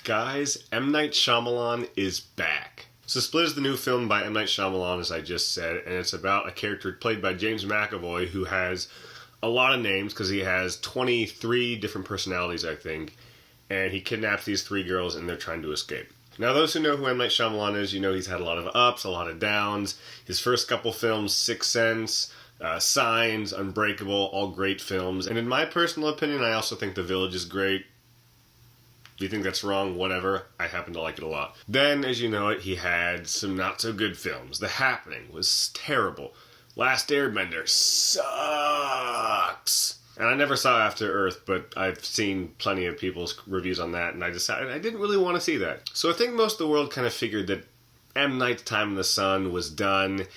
Guys, M. Night Shyamalan is back. So Split is the new film by M. Night Shyamalan, as I just said, and it's about a character played by James McAvoy who has a lot of names because he has 23 different personalities, I think, and he kidnaps these three girls and they're trying to escape. Now, those who know who M. Night Shyamalan is, you know he's had a lot of ups, a lot of downs. His first couple films, Sixth Sense, Signs, Unbreakable, all great films. And in my personal opinion, I also think The Village is great. If you think that's wrong, whatever. I happen to like it a lot. Then, as you know it, he had some not-so-good films. The Happening was terrible. Last Airbender sucks. And I never saw After Earth, but I've seen plenty of people's reviews on that, and I decided I didn't really want to see that. So I think most of the world kind of figured that M. Night's time in the sun was done.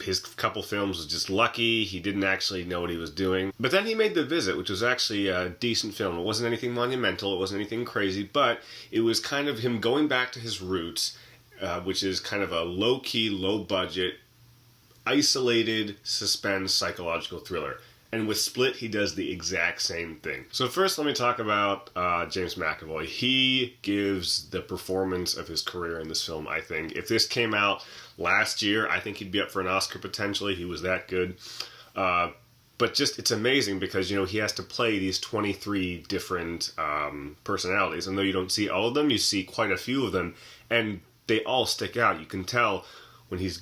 His couple films was just lucky. He didn't actually know what he was doing. But then he made The Visit, which was actually a decent film. It wasn't anything monumental. It wasn't anything crazy. But it was kind of him going back to his roots, which is kind of a low-key, low-budget, isolated, suspense, psychological thriller. And with Split, he does the exact same thing. So first, let me talk about James McAvoy. He gives the performance of his career in this film, I think. If this came out last year, I think he'd be up for an Oscar potentially. He was that good. But just, it's amazing because, you know, he has to play these 23 different personalities. And though you don't see all of them, you see quite a few of them. And they all stick out. You can tell when he's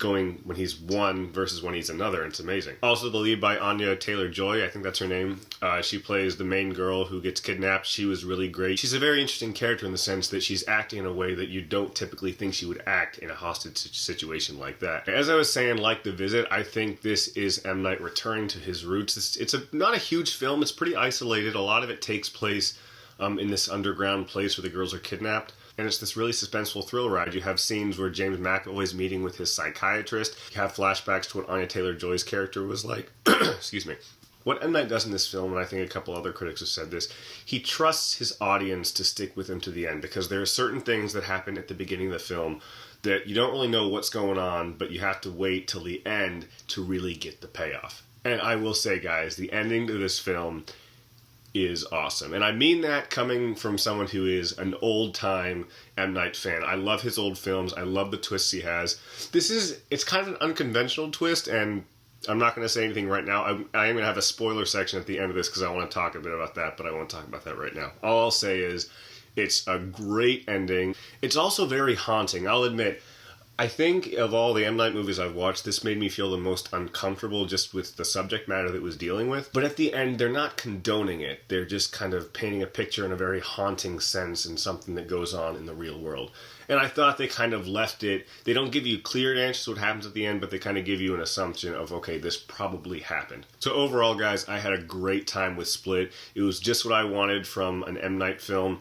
one versus when he's another. It's amazing. Also, the lead by Anya Taylor-Joy, I think that's her name. She plays the main girl who gets kidnapped. She was really great. She's a very interesting character in the sense that she's acting in a way that you don't typically think she would act in a hostage situation like that. As I was saying, like The Visit, I think this is M. Night returning to his roots. It's not a huge film. It's pretty isolated. A lot of it takes place in this underground place where the girls are kidnapped. And it's this really suspenseful thrill ride. You have scenes where James McAvoy is meeting with his psychiatrist. You have flashbacks to what Anya Taylor-Joy's character was like. Excuse me. What M. Night does in this film, and I think a couple other critics have said this, he trusts his audience to stick with him to the end because there are certain things that happen at the beginning of the film that you don't really know what's going on, but you have to wait till the end to really get the payoff. And I will say, guys, the ending to this film is awesome. And I mean that coming from someone who is an old-time M. Night fan. I love his old films. I love the twists he has. It's kind of an unconventional twist, and I'm not going to say anything right now. I am going to have a spoiler section at the end of this because I want to talk a bit about that, but I won't talk about that right now. All I'll say is it's a great ending. It's also very haunting. I'll admit, I think of all the M. Night movies I've watched, this made me feel the most uncomfortable just with the subject matter that it was dealing with. But at the end, they're not condoning it. They're just kind of painting a picture in a very haunting sense and something that goes on in the real world. And I thought they kind of left it. They don't give you clear answers what happens at the end, but they kind of give you an assumption of, okay, this probably happened. So overall, guys, I had a great time with Split. It was just what I wanted from an M. Night film.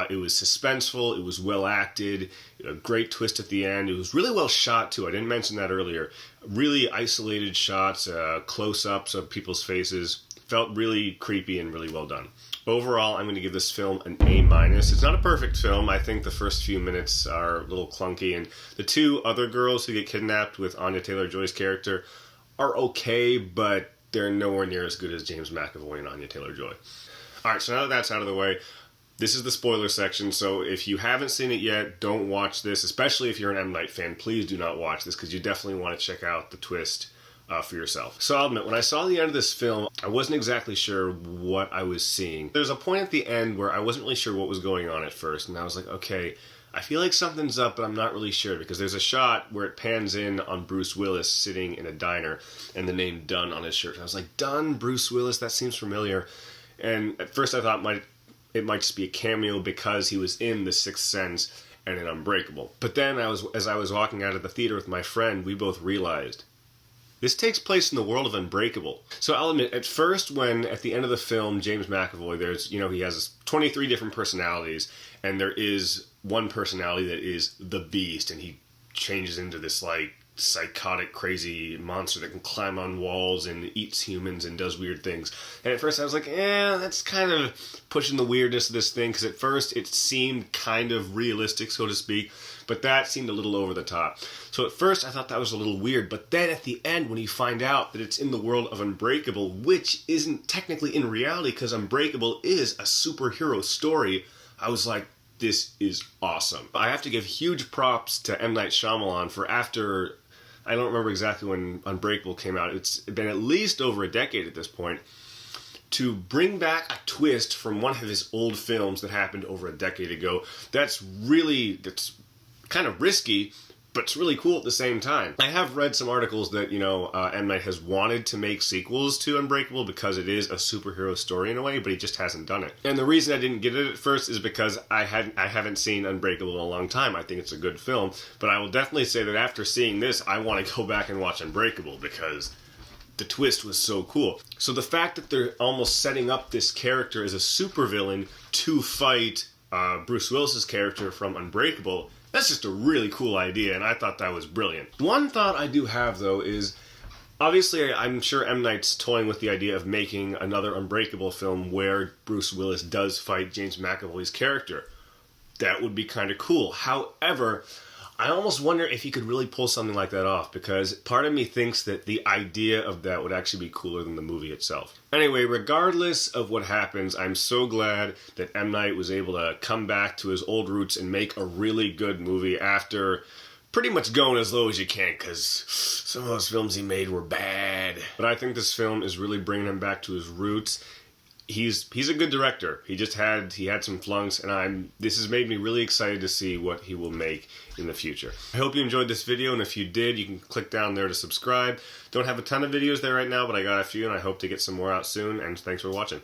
It was suspenseful, it was well acted, a great twist at the end. It was really well shot too, I didn't mention that earlier. Really isolated shots, close-ups of people's faces. Felt really creepy and really well done. Overall, I'm going to give this film an A-. It's not a perfect film. I think the first few minutes are a little clunky, and the two other girls who get kidnapped with Anya Taylor-Joy's character are okay, but they're nowhere near as good as James McAvoy and Anya Taylor-Joy. Alright, so now that that's out of the way, this is the spoiler section, so if you haven't seen it yet, don't watch this, especially if you're an M. Night fan. Please do not watch this, because you definitely want to check out the twist for yourself. So I'll admit, when I saw the end of this film, I wasn't exactly sure what I was seeing. There's a point at the end where I wasn't really sure what was going on at first, and I was like, okay, I feel like something's up, but I'm not really sure, because there's a shot where it pans in on Bruce Willis sitting in a diner, and the name Dunn on his shirt. And I was like, Dunn, Bruce Willis, that seems familiar. And at first I thought it might just be a cameo because he was in The Sixth Sense and in Unbreakable. But then as I was walking out of the theater with my friend, we both realized this takes place in the world of Unbreakable. So I'll admit, at first, when at the end of the film, James McAvoy, he has 23 different personalities, and there is one personality that is the Beast, and he changes into this, psychotic, crazy monster that can climb on walls and eats humans and does weird things. And at first I was like, that's kind of pushing the weirdness of this thing, because at first it seemed kind of realistic, so to speak, but that seemed a little over the top. So at first I thought that was a little weird, but then at the end, when you find out that it's in the world of Unbreakable, which isn't technically in reality, because Unbreakable is a superhero story, I was like, this is awesome. I have to give huge props to M. Night Shyamalan for after, I don't remember exactly when Unbreakable came out, it's been at least over a decade at this point, to bring back a twist from one of his old films that happened over a decade ago. That's kind of risky, but it's really cool at the same time. I have read some articles that, M. Night has wanted to make sequels to Unbreakable because it is a superhero story in a way, but he just hasn't done it. And the reason I didn't get it at first is because I haven't seen Unbreakable in a long time. I think it's a good film, but I will definitely say that after seeing this, I want to go back and watch Unbreakable because the twist was so cool. So the fact that they're almost setting up this character as a supervillain to fight Bruce Willis's character from Unbreakable, that's just a really cool idea, and I thought that was brilliant. One thought I do have, though, is obviously I'm sure M. Night's toying with the idea of making another Unbreakable film where Bruce Willis does fight James McAvoy's character. That would be kind of cool. However, I almost wonder if he could really pull something like that off, because part of me thinks that the idea of that would actually be cooler than the movie itself. Anyway, regardless of what happens, I'm so glad that M. Night was able to come back to his old roots and make a really good movie after pretty much going as low as you can, because some of those films he made were bad. But I think this film is really bringing him back to his roots. He's a good director. He had some flunks, and this has made me really excited to see what he will make in the future. I hope you enjoyed this video, and if you did, you can click down there to subscribe. Don't have a ton of videos there right now, but I got a few, and I hope to get some more out soon, and thanks for watching.